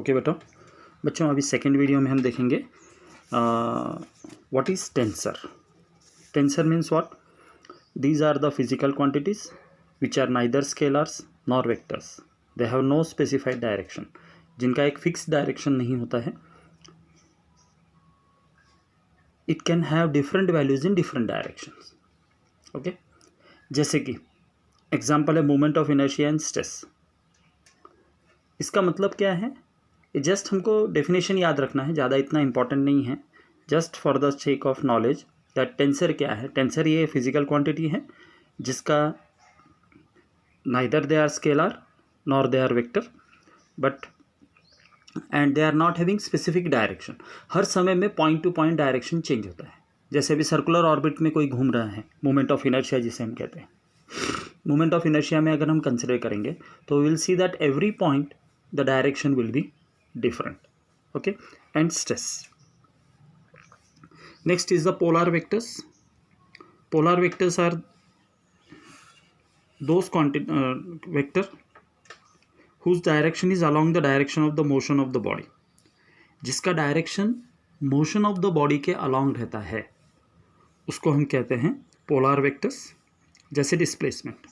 Okay बच्चों अभी second video में हम देखेंगे what is tensor. Tensor means what? These are the physical quantities which are neither scalars nor vectors. They have no specified direction. जिनका एक fix direction नहीं होता है. It can have different values in different directions. Okay? जैसे कि example है moment of inertia and stress. इसका मतलब क्या है? जस्ट हमको डेफिनेशन याद रखना है, ज़्यादा इतना इंपॉर्टेंट नहीं है. Just for the sake of knowledge that tensor क्या है. टेंसर ये फिजिकल क्वांटिटी है जिसका neither they are scalar nor they are vector but and they are not having specific direction. हर समय में point to point direction change होता है. जैसे अभी सर्कुलर ऑर्बिट में कोई घूम रहा है, मोमेंट ऑफ इनर्शिया जिसे हम कहते हैं. मोमेंट ऑफ इनर्शिया में अगर हम कंसिडर करेंगे तो will see that every point the direction will be different. Okay. And stress. Next is the polar vectors. Polar vectors are those vector whose direction is along the direction of the motion of the body. जिसका direction motion of the body के along रहता है उसको हम कहते हैं polar vectors. जैसे displacement,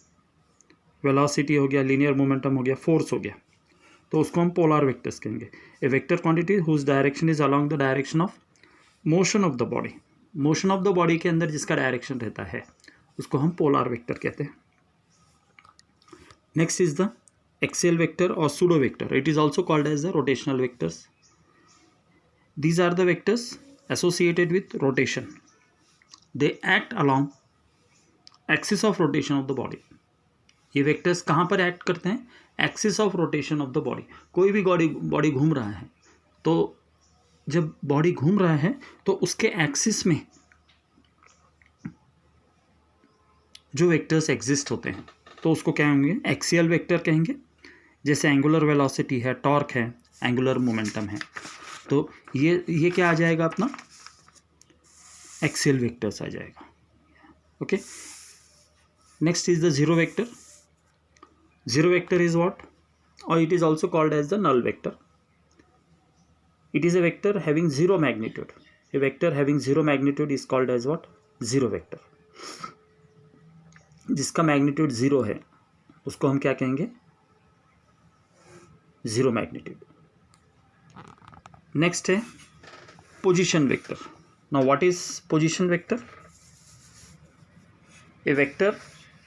velocity हो गया, लीनियर मोमेंटम हो गया, फोर्स हो गया, तो उसको हम पोलर वेक्टर्स कहेंगे. A vector quantity whose direction is along the direction of motion of the body. Motion of the body के अंदर जिसका डायरेक्शन रहता है उसको हम पोलर वेक्टर कहते हैं. Next is the axial vector और pseudo vector. It is also called as the rotational vectors. These are the vectors associated with rotation. They act along axis of rotation of the body. ये vectors कहाँ पर act करते हैं? Axis of rotation of the body. कोई भी body घूम रहा है तो जब बॉडी घूम रहा है तो उसके एक्सिस में जो वेक्टर्स एग्जिस्ट होते हैं तो उसको क्या होंगे? एक्सियल वेक्टर कहेंगे. जैसे एंगुलर वेलोसिटी है, टॉर्क है, एंगुलर मोमेंटम है, तो ये क्या आ जाएगा अपना? एक्सियल वेक्टर्स आ जाएगा. Okay. Next is the zero vector. Zero vector is what? और it is also called as the null vector. It is a vector having zero magnitude. A vector having zero magnitude is called as what? Zero vector. जिसका magnitude zero है उसको हम क्या कहेंगे? Zero magnitude. Next है position vector. Now what is position vector? A vector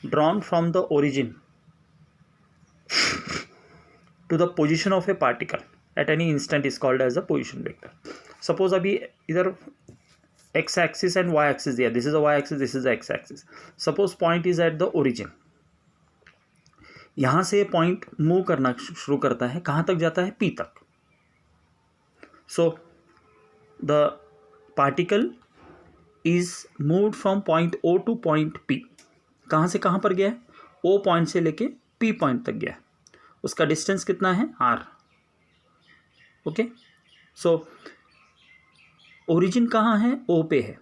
drawn from the origin to the position of a particle at any instant is called as a position vector. Suppose अभी इधर x axis and y axis दिया. This is the y axis, this is the x axis. Suppose point is at the origin. यहाँ से point move करना शुरू करता है. कहाँ तक जाता है? P तक. So the particle is moved from point O to point P. कहाँ से कहाँ पर गया? O पॉइंट से लेके P पॉइंट तक गया. उसका डिस्टेंस कितना है? R. ओके. सो ओरिजिन कहाँ है? ओ पे है,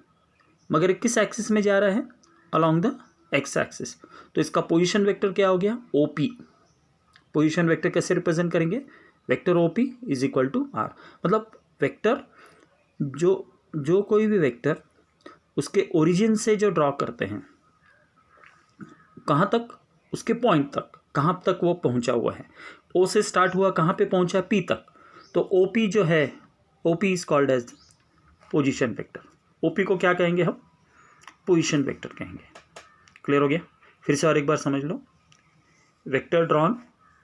मगर किस एक्सिस में जा रहा है? Along the x axis. तो इसका पोजीशन वेक्टर क्या हो गया? O P. पोजीशन वेक्टर कैसे रिप्रेजेंट करेंगे? Vector O P is equal to R. मतलब वेक्टर जो कोई भी वेक्टर उसके ओरिजिन से जो ड्रॉ करते हैं, कहाँ तक? उसके पॉइंट तक. कहाँ तक वो पहुँचा हुआ है? ओ से स्टार्ट हुआ, कहाँ पे पहुँचा? पी तक. तो OP जो है, OP is called as position vector. OP को क्या कहेंगे हम? पोजीशन वेक्टर कहेंगे. क्लियर हो गया? फिर से और एक बार समझ लो. Vector drawn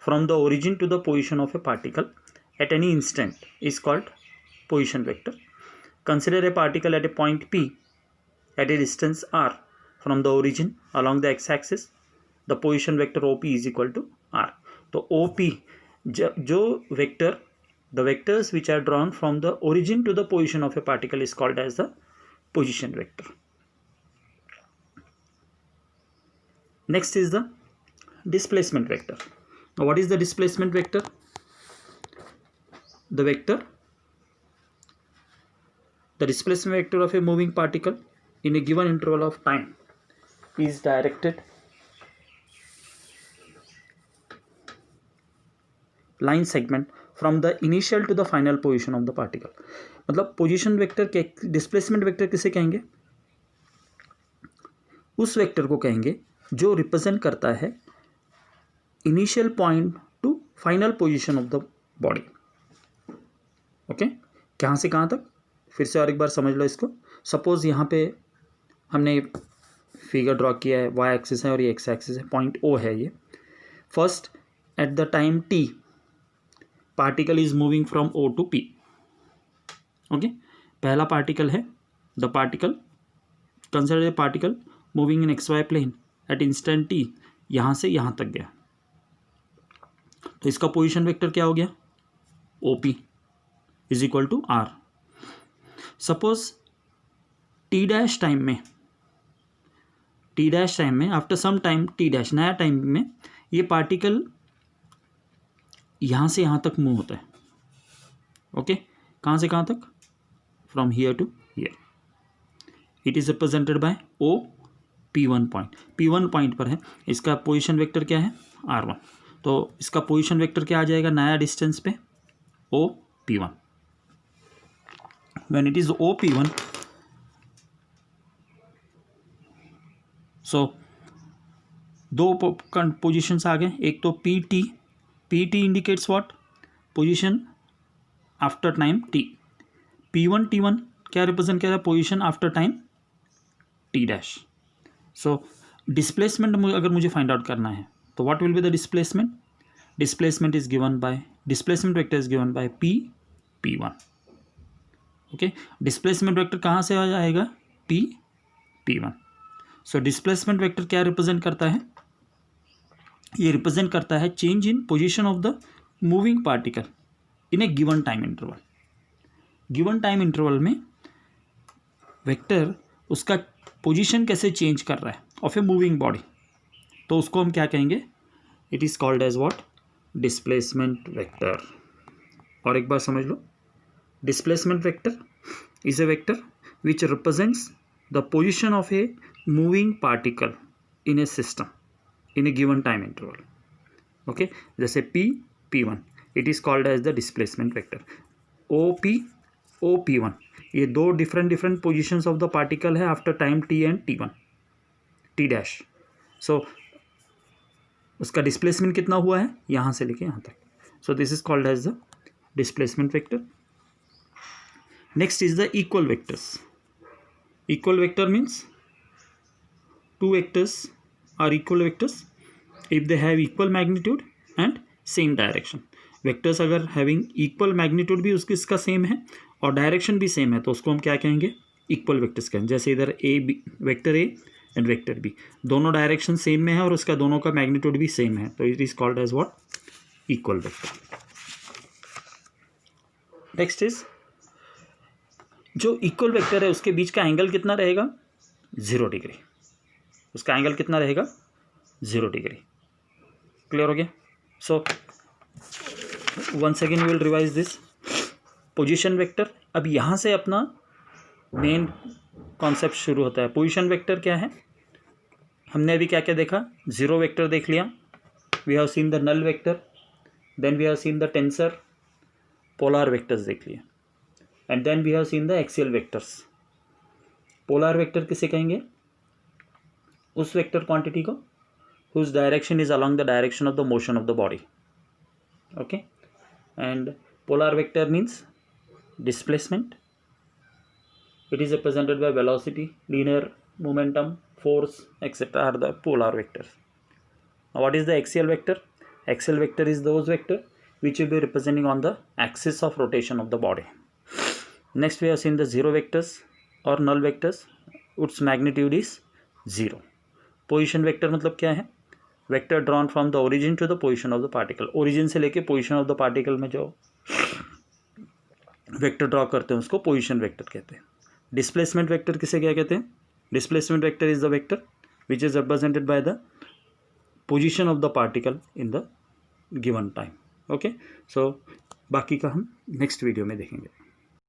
from the origin to the position of a particle at any instant is called position vector. Consider a particle at a point P at a distance R from the origin along the x axis. The position vector OP is equal to R. तो OP जो वेक्टर, the vectors which are drawn from the origin to the position of a particle is called as the position vector. Next is the displacement vector. Now what is the displacement vector? The displacement vector of a moving particle in a given interval of time is directed line segment from the initial to the final position of the particle. मतलब position vector के displacement vector किसे कहेंगे? उस vector को कहेंगे जो represent करता है initial point two final position of the body. Okay, कहाँ से कहाँ तक, फिर से और एक बार समझ लो इसको। सपोज यहाँ पे हमने फिगर ड्रॉ किया है, वाई एक्सिस है और ये एक्स एक्सिस है, पॉइंट ओ है ये। First at the time t particle is moving from O to P. Okay, पहला पार्टिकल है the particle, consider the particle moving in x y plane at instant t, यहाँ से यहाँ तक गया, तो इसका पोजीशन वेक्टर क्या हो गया? O P is equal to R. Suppose T dash time में after some time T dash नया टाइम में ये पार्टिकल यहाँ से यहाँ तक मूव होता है। ओके, कहाँ से कहाँ तक? From here to here. It is represented by O P1 point. P1 point पर है, इसका पोजीशन वेक्टर क्या है? R1। तो इसका पोजीशन वेक्टर क्या आ जाएगा नया डिस्टेंस पे? OP1। When it is OP1, सो दो पोजिशंस आ गए। एक तो PT indicates what? Position after time T। P1 T1 क्या रिप्रेजेंट कर रहा है? Position after time T dash. So displacement अगर मुझे फाइंड आउट करना है तो what will be the displacement? Displacement is given by, displacement vector is given by P1। Okay, displacement vector कहाँ से आ जाएगा? P1। सो डिस्प्लेसमेंट वेक्टर क्या represent करता है? ये रिप्रेजेंट करता है change in position of the moving particle in a given time interval. Given time interval में वेक्टर उसका पोजीशन कैसे चेंज कर रहा है ऑफ ए मूविंग बॉडी, तो उसको हम क्या कहेंगे? It is called as what? Displacement vector. और एक बार समझ लो, displacement vector is a vector which represents the position of a moving particle in a system in a given time interval. Okay, जैसे P1 it is called as the displacement vector. OP1 ये दो different positions of the particle है after time T and T1 T dash. So उसका displacement कितना हुआ है यहाँ से लेके यहाँ तक। So this is called as the displacement vector. Next is the equal vectors. Equal vector means two vectors are equal vectors if they have equal magnitude and same direction। Vectors अगर having equal magnitude भी इसका same है और direction भी same है तो उसको हम क्या कहेंगे? इक्वल वेक्टर्स कहेंगे। जैसे इधर vector A and vector B, दोनों डायरेक्शन सेम में है और उसका दोनों का मैग्नीट्यूड भी सेम है, तो it is called as what? Equal vector. Next is जो इक्वल वेक्टर है उसके बीच का एंगल कितना रहेगा? 0 डिग्री। उसका एंगल कितना रहेगा? 0 डिग्री। क्लियर हो गया? So once again we will revise this position vector. अब यहाँ से अपना मेन कॉन्सेप्ट शुरू होता है। पोजीशन वेक्टर क्या है? हमने अभी क्या क्या देखा? 0 वेक्टर देख लिया, we have seen the null vector, then we have seen the tensor, polar vectors देख लिया, and then we have seen the axial vectors. Polar vector किसे कहेंगे? उस वेक्टर क्वांटिटी को whose direction is along the direction of the motion of the body। okay, and polar vector means displacement। it is represented by velocity, linear momentum, force, etc. are the polar vectors। now what is the axial vector? Axial vector is those vector which will be representing on the axis of rotation of the body। next we have seen the zero vectors or null vectors, its magnitude is 0। Position vector मतलब क्या है? Vector drawn from the origin to the position of the particle. Origin से लेके position of the particle में जो vector draw करते हैं उसको पोजीशन वेक्टर कहते हैं। डिस्प्लेसमेंट वेक्टर किसे क्या कहते हैं? Displacement vector is the vector which is represented by the position of the particle in the given time. Okay, so बाकी का हम नेक्स्ट वीडियो में देखेंगे।